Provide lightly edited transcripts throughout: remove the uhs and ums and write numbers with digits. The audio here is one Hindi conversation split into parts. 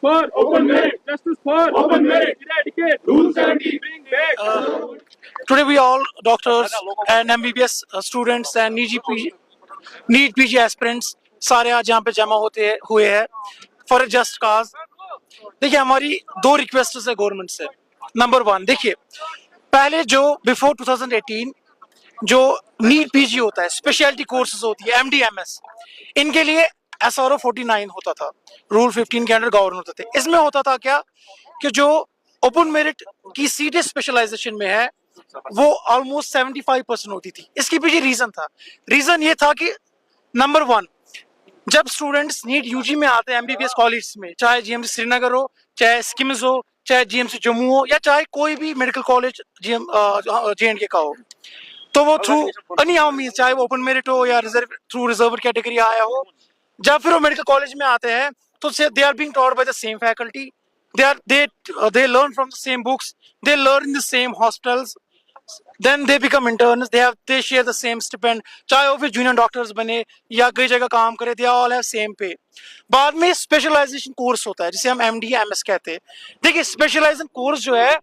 for open merit. Justice for open merit. Eradicate Rule 17. Bring back. Today we all doctors and MBBS students and NEET PG aspirants सारे आज यहाँ पे जमा होते हुए हैं फॉर ए जस्ट काज। देखिए हमारी दो रिक्वेस्ट है गवर्नमेंट से। नंबर वन, देखिए पहले जो बिफोर 2018 जो नीट पीजी होता है, स्पेशलिटी कोर्सेज होती है MD-MS, इनके लिए SRO 49 होता था, रूल 15 के अंडर गवर्न होते थे। इसमें होता था क्या कि जो ओपन मेरिट की सीटें स्पेशलाइजेशन में है वो ऑलमोस्ट 75% होती थी। इसके पीछे रीजन था। रीजन ये था कि नंबर वन, जब स्टूडेंट्स नीट यूजी में आते हैं MBBS कॉलेज में, चाहे GMC श्रीनगर हो, चाहे स्किम्स हो, चाहे GMC जम्मू हो, या चाहे कोई भी मेडिकल कॉलेज JNK का हो, तो वो थ्रू एनी हाउ मींस, चाहे वो ओपन मेरिट हो या थ्रू रिजर्व कैटेगरी आया हो, जब फिर वो मेडिकल कॉलेज में आते हैं तो they are being taught by the same faculty, they learn from the same books, they learn in the same hostels, then they become interns, they share the same stipend, चाहे वो फिर जूनियर डॉक्टर्स बने या कई जगह काम करे, they all have same pay। बाद में स्पेशलाइजेशन कोर्स होता है जिसे हम MD-MS कहते हैं। देखिए स्पेशलाइजेशन कोर्स जो है,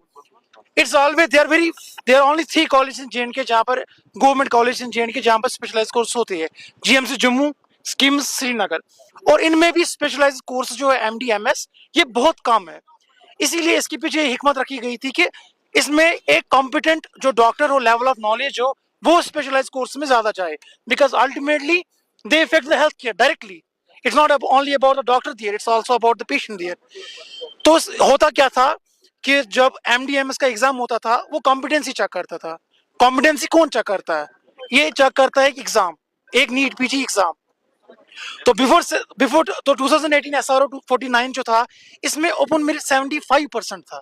it's always there only 3 college in JNK जहाँ पर गवर्नमेंट कॉलेज इन JNK जहाँ पर स्पेशलाइज कोर्स होते हैं, GMC जम्मू, स्किम्स श्रीनगर, और इनमें भी स्पेशलाइज कोर्स जो है MD-MS ये बहुत कम है। इसीलिए इसके पीछे हिकमत रखी गई थी कि इसमें एक कॉम्पिटेंट जो डॉक्टर हो, लेवल ऑफ नॉलेज हो, वो स्पेशलाइज कोर्स में ज्यादा जाए, because ultimately they effect the health care directly. It's not only about the doctor there, it's also about the patient there. तो होता क्या था कि जब MD-MS का एग्जाम होता था वो कॉम्पिटेंसी चेक करता था। कॉम्पिटेंसी कौन चेक करता है? ये चेक करता है एक एग्जाम, एक नीट पीजी एग्जाम। तो बिफोर तो 2018 SRO 49 जो था, इसमें ओपन मेरिट 75% था,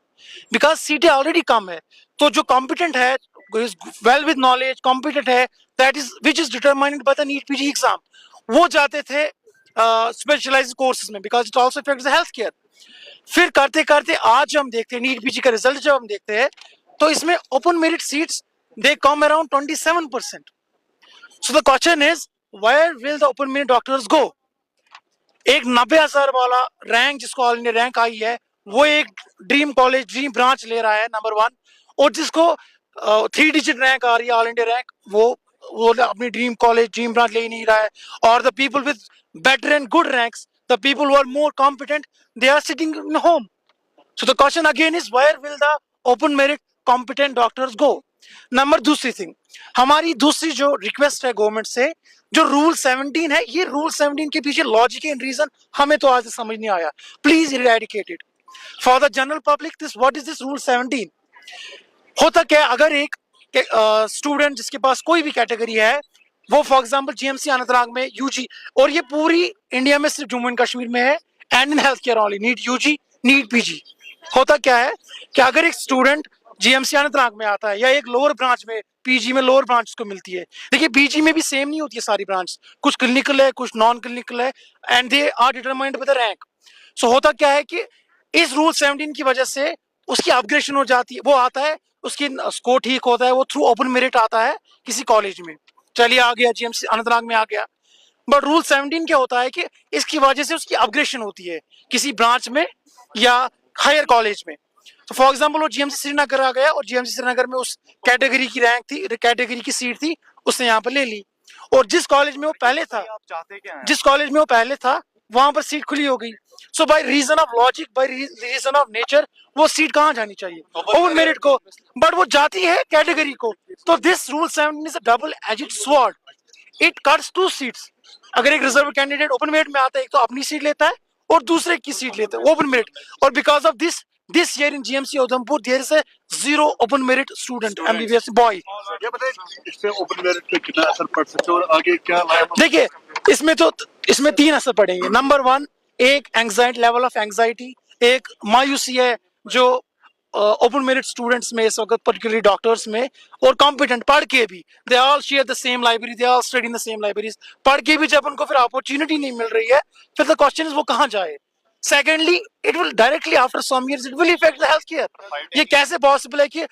बिकॉज सीटें ऑलरेडी कम है। तो जो कॉम्पिटेंट है, वेल विद नॉलेज, कॉम्पिटेंट है, that is which is determined by the NEET PG exam, वो जाते थे स्पेशलाइज्ड कोर्सेज में, because it also affects the health care. फिर करते करते आज हम देखते हैं नीट पीजी का रिजल्ट जब हम देखते हैं तो इसमें open merit seats they come around 27%। So the question is where will the open merit doctors go? एक 90,000 वाला रैंक जिसको ऑल इंडिया रैंक आई है, वो एक ड्रीम कॉलेज, ड्रीम ब्रांच ले रहा है नंबर वन, और जिसको 3 डिजिट रैंक आ रही है ऑल इंडिया रैंक, वो अपनी ड्रीम कॉलेज, ड्रीम ब्रांच ले ही नहीं रहा है। और the people with better and good ranks, the people who are more competent, they are sitting in home. So the question again is where will the open merit competent doctors go? Number दूसरी थिंग, हमारी दूसरी जो रिक्वेस्ट है गवर्नमेंट से, जो रूल 17 है, ये रूल 17 के पीछे लॉजिक एंड रीजन हमें तो आज समझ नहीं आया। Please eradicate it for the general public. This what is this rule 17? होता क्या, अगर एक स्टूडेंट जिसके पास कोई भी कैटेगरी है, वो फॉर एग्जांपल GMC अनंतनाग में UG, और ये पूरी इंडिया में सिर्फ जम्मू एंड कश्मीर में है, and in health care only, NEET UG, NEET PG। होता क्या है कि अगर एक स्टूडेंट GMC अनंतनाग में आता है या एक लोअर ब्रांच में, PG में लोअर ब्रांच को मिलती है, देखिए PG में भी सेम नहीं होती है सारी ब्रांच, कुछ क्लिनिकल है, कुछ नॉन क्लिनिकल है, and they are determined by the rank. So होता क्या है कि इस रूल 17 की वजह से उसकी अपग्रेडेशन हो जाती है, वो आता है, उसकी स्कोर ठीक होता है, वो थ्रू ओपन मेरिट आता है किसी कॉलेज में, चलिए आ गया GMC अनंतनाग में आ गया। बट रूल 17 क्या होता है कि इसकी वजह से उसकी अपग्रेडेशन होती है किसी ब्रांच में या हायर कॉलेज में। तो फॉर एग्जांपल वो GMC श्रीनगर आ गया और GMC श्रीनगर में उस कैटेगरी की रैंक थी, कैटेगरी की सीट थी, उसने यहाँ पर ले ली, और जिस कॉलेज में वो पहले था, जिस कॉलेज में वो पहले था, वहां पर सीट खुली हो गई। So by reason of logic, by reason of nature, वो सीट कहाँ जानी चाहिए? ओपन मेरिट को, बट वो जाती है कैटेगरी को। तो this rule 17 is a double aged sword, it cuts 2 seats. अगर एक रिजर्व कैंडिडेट ओपन मेरिट में आता है, एक तो अपनी सीट लेता है और दूसरे की सीट लेता है ओपन मेरिट, और because of this year in GMC Udhampur there is a 0 open merit student MBBS boy। ये बताइए इससे ओपन मेरिट पे कितना असर पड़ सकता है और आगे क्या? देखिए इसमें 3 असर पड़ेंगे। नंबर 1, एक एंजाइटी, लेवल ऑफ एंजाइटी, एक मायूसी है जो ओपन मेरिट स्टूडेंट्स में इस वक्त, पर्टिकुलरली डॉक्टर्स में, और कॉम्पिटेंट पढ़ के भी, they all share the same library, they all study in the same libraries, पढ़ के भी जब उनको फिर अपॉर्चुनिटी नहीं मिल रही है, फिर द क्वेश्चन इज वो कहाँ जाए। Secondly, it will directly after some years it will affect the healthcare। ये कैसे पॉसिबल है कि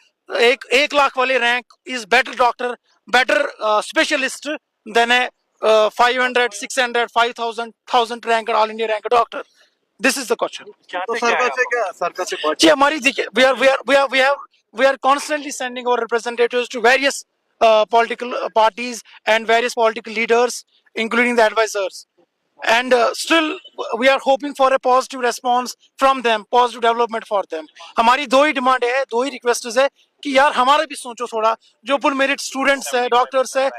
एक लाख वाले rank is better doctor, better specialist than a 500, 600, 5000 1000 rank all India rank doctor? This is the question. तो सरकार से क्या सरकार से बात जी हमारी देखिए we are constantly sending our representatives to various political parties and various political leaders, including the advisors. And still we are hoping for a positive response from them, positive development for them. हमारी दो ही डिमांड है, दो ही रिक्वेस्ट है कि यार हमारा भी सोचो थोड़ा, जो ओपन मेरिट स्टूडेंट्स है, डॉक्टर्स है,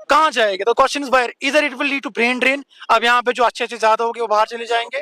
कहाँ जाएंगे? तो क्वेश्चन इज बाहर, इधर it will lead to brain drain. अब यहाँ पे जो अच्छे ज्यादा होंगे वो बाहर चले जाएंगे.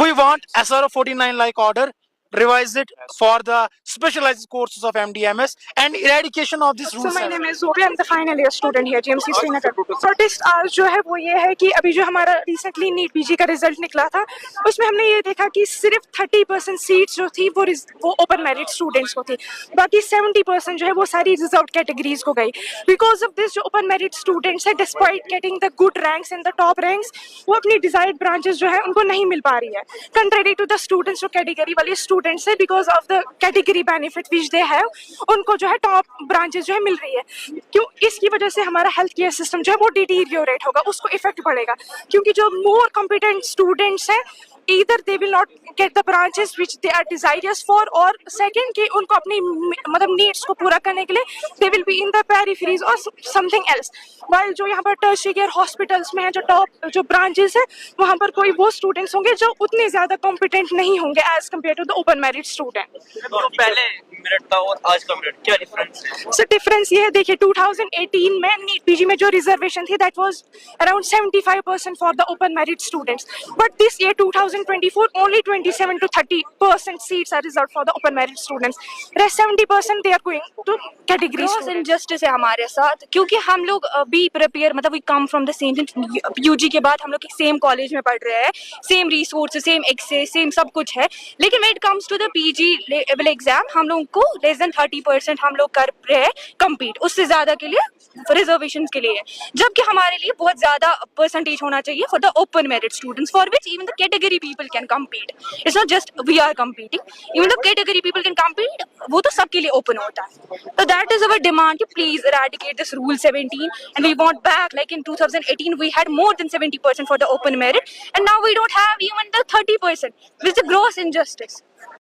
We want SRO 49 like order, revise it for the specialized courses of MDMS and eradication of this rule. So my name is Zoe. I'm the final year student here, GMC Srinagar. Protest आज जो है वो ये है कि अभी जो हमारा रिसेंटली नीट पीजी का रिजल्ट निकला था, उसमें हमने ये देखा कि सिर्फ 30% सीट्स जो थी वो ओपन मेरिट स्टूडेंट्स को थी, बाकी 70% जो है वो सारी रिजर्व कैटेगरीज को गई. बिकॉज ऑफ दिस जो ओपन मेरिट स्टूडेंट्स है, despite getting the good ranks in the top ranks, वो अपनी डिजायर्ड ब्रांचेस जो है उनको नहीं मिल पा रही है, कंट्रेरी टू द स्टूडेंट्स जो कैटेगरी वाले स्टूडेंट्स है. Because of the category benefit which they have, उनको जो है टॉप ब्रांचेस जो है मिल रही है. क्यों? इसकी वजह से हमारा हेल्थ केयर सिस्टम जो है वो डिटीरियोरेट होगा, उसको इफेक्ट पड़ेगा, क्योंकि जो मोर कॉम्पिटेंट स्टूडेंट्स हैं, either they will not get the branches which they are desirous for, or second कि उनको अपनी मतलब नीड्स को पूरा करने के लिए they will be in the peripheries or something else. while जो यहाँ पर टर्शियरी केयर हॉस्पिटल्स में है, जो टॉप जो ब्रांचेस है, वहाँ पर कोई वो स्टूडेंट्स होंगे जो उतने ज्यादा कॉम्पिटेंट नहीं होंगे as compare to the open merit student. तो पहले मेरिट था और आज का मेरिट क्या डिफरेंस है? सर डिफरेंस ये है, देखिए 2018 में नीट पीजी में जो रिजर्वेशन थी that was around 75% for the open merit students, but this year 2024 only 27 to 30% seats are reserved for the open merit students. Rest 70% they are going to category Gross students. injustice है हमारे साथ, क्योंकि हम लोग भी प्रिपेयर मतलब we come from the same UG के बाद हम लोग सेम कॉलेज में पढ़ रहे हैं, same resource, same access, same सब कुछ है, लेकिन when it comes to the PG level exam हम लोग को लेस देन 30% हम लोग कर रहे हैं कम्पीट, उससे ज्यादा के लिए रिजर्वेशन के लिए, जबकि हमारे लिए बहुत ज्यादा परसेंटेज होना चाहिए for the open merit students, for which even the category people can compete. It's not just we are competing. Even the category people can compete. वो तो सबके लिए open होता है. So that is our demand. Please eradicate this rule 17. And we want back. Like in 2018, we had more than 70% for the open merit, and now we don't have even the 30%. Which is a gross injustice.